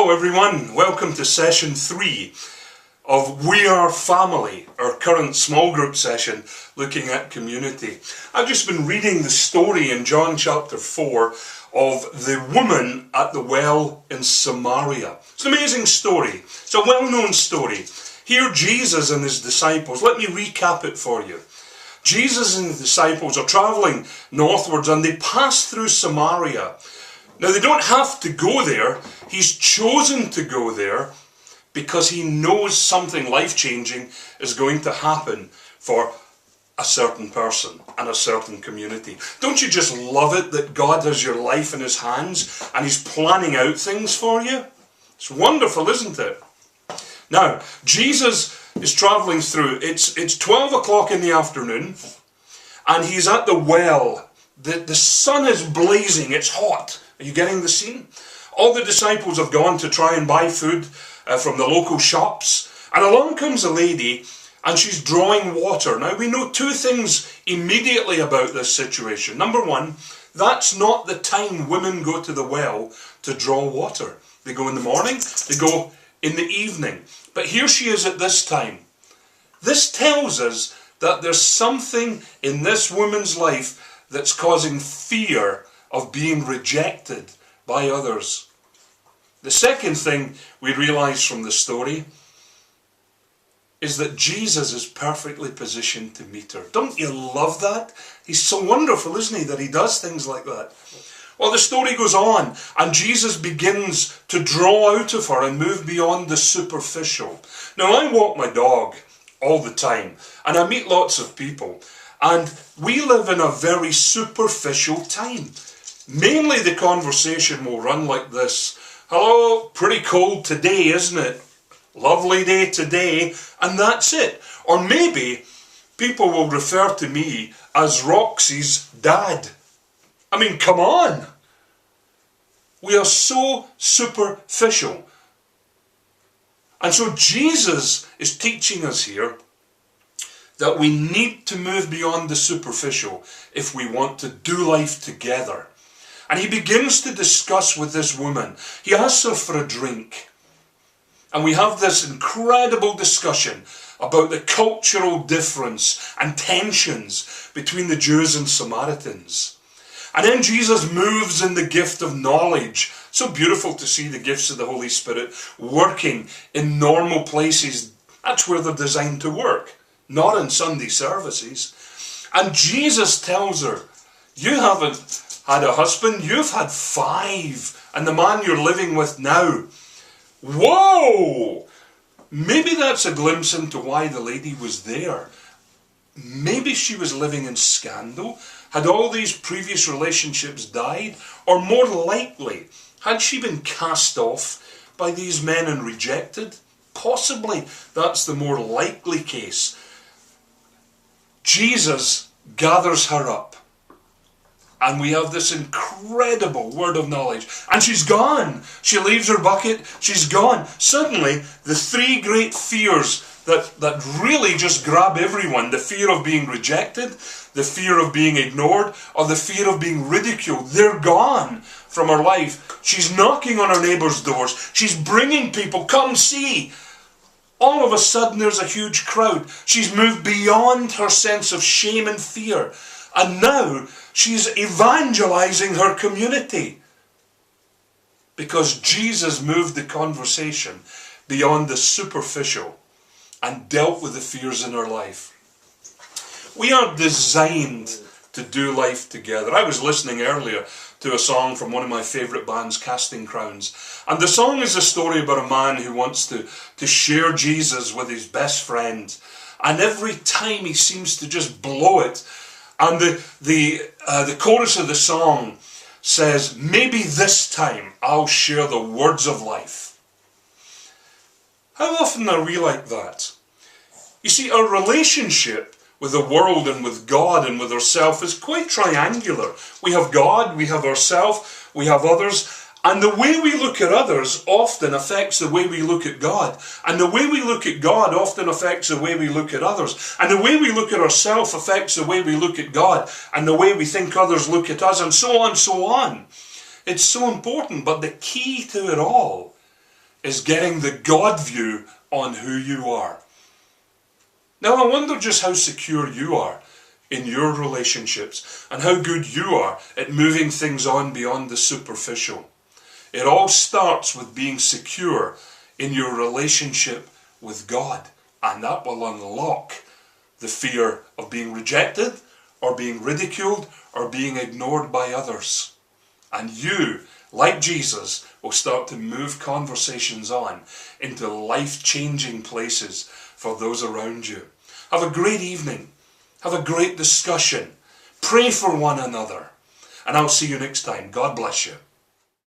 Hello everyone, welcome to session 3 of We Are Family, our current small group session looking at community. I've just been reading the story in John chapter 4 of the woman at the well in Samaria. It's an amazing story. It's a well-known story. Here Jesus and his disciples, let me recap it for you. Jesus and the disciples are travelling northwards and they pass through Samaria. Now they don't have to go there. He's chosen to go there because he knows something life-changing is going to happen for a certain person and a certain community. Don't you just love it that God has your life in his hands and he's planning out things for you? It's wonderful, isn't it? Now, Jesus is travelling through. It's 12 o'clock in the afternoon and he's at the well. The sun is blazing. It's hot. Are you getting the scene? All the disciples have gone to try and buy food from the local shops. And along comes a lady and she's drawing water. Now we know two things immediately about this situation. Number one, that's not the time women go to the well to draw water. They go in the morning, they go in the evening. But here she is at this time. This tells us that there's something in this woman's life that's causing fear of being rejected by others. The second thing we realize from the story is that Jesus is perfectly positioned to meet her. Don't you love that? He's so wonderful, isn't he, that he does things like that? Well, the story goes on and Jesus begins to draw out of her and move beyond the superficial. Now, I walk my dog all the time and I meet lots of people and we live in a very superficial time. Mainly the conversation will run like this. Hello, pretty cold today, isn't it? Lovely day today, and that's it. Or maybe people will refer to me as Roxy's dad. I mean, come on. We are so superficial. And so Jesus is teaching us here that we need to move beyond the superficial if we want to do life together. And he begins to discuss with this woman. He asks her for a drink. And we have this incredible discussion about the cultural difference and tensions between the Jews and Samaritans. And then Jesus moves in the gift of knowledge. So beautiful to see the gifts of the Holy Spirit working in normal places. That's where they're designed to work, not in Sunday services. And Jesus tells her, you haven't had a husband, you've had 5, and the man you're living with now. Whoa! Maybe that's a glimpse into why the lady was there. Maybe she was living in scandal. Had all these previous relationships died? Or more likely, had she been cast off by these men and rejected? Possibly that's the more likely case. Jesus gathers her up. And we have this incredible word of knowledge. And she's gone. She leaves her bucket. She's gone. Suddenly, the 3 great fears that really just grab everyone, the fear of being rejected, the fear of being ignored, or the fear of being ridiculed, they're gone from her life. She's knocking on her neighbours' doors. She's bringing people, come see. All of a sudden, there's a huge crowd. She's moved beyond her sense of shame and fear. And now, she's evangelizing her community because Jesus moved the conversation beyond the superficial and dealt with the fears in her life. We are designed to do life together. I was listening earlier to a song from one of my favourite bands, Casting Crowns. And the song is a story about a man who wants to share Jesus with his best friend. And every time he seems to just blow it. And the chorus of the song says, maybe this time I'll share the words of life. How often are we like that? You see, our relationship with the world and with God and with ourselves is quite triangular. We have God, we have ourselves, we have others. And the way we look at others often affects the way we look at God. And the way we look at God often affects the way we look at others. And the way we look at ourselves affects the way we look at God. And the way we think others look at us, and so on, so on. It's so important, but the key to it all is getting the God view on who you are. Now I wonder just how secure you are in your relationships and how good you are at moving things on beyond the superficial. It all starts with being secure in your relationship with God, and that will unlock the fear of being rejected or being ridiculed or being ignored by others. And you, like Jesus, will start to move conversations on into life-changing places for those around you. Have a great evening. Have a great discussion. Pray for one another. And I'll see you next time. God bless you.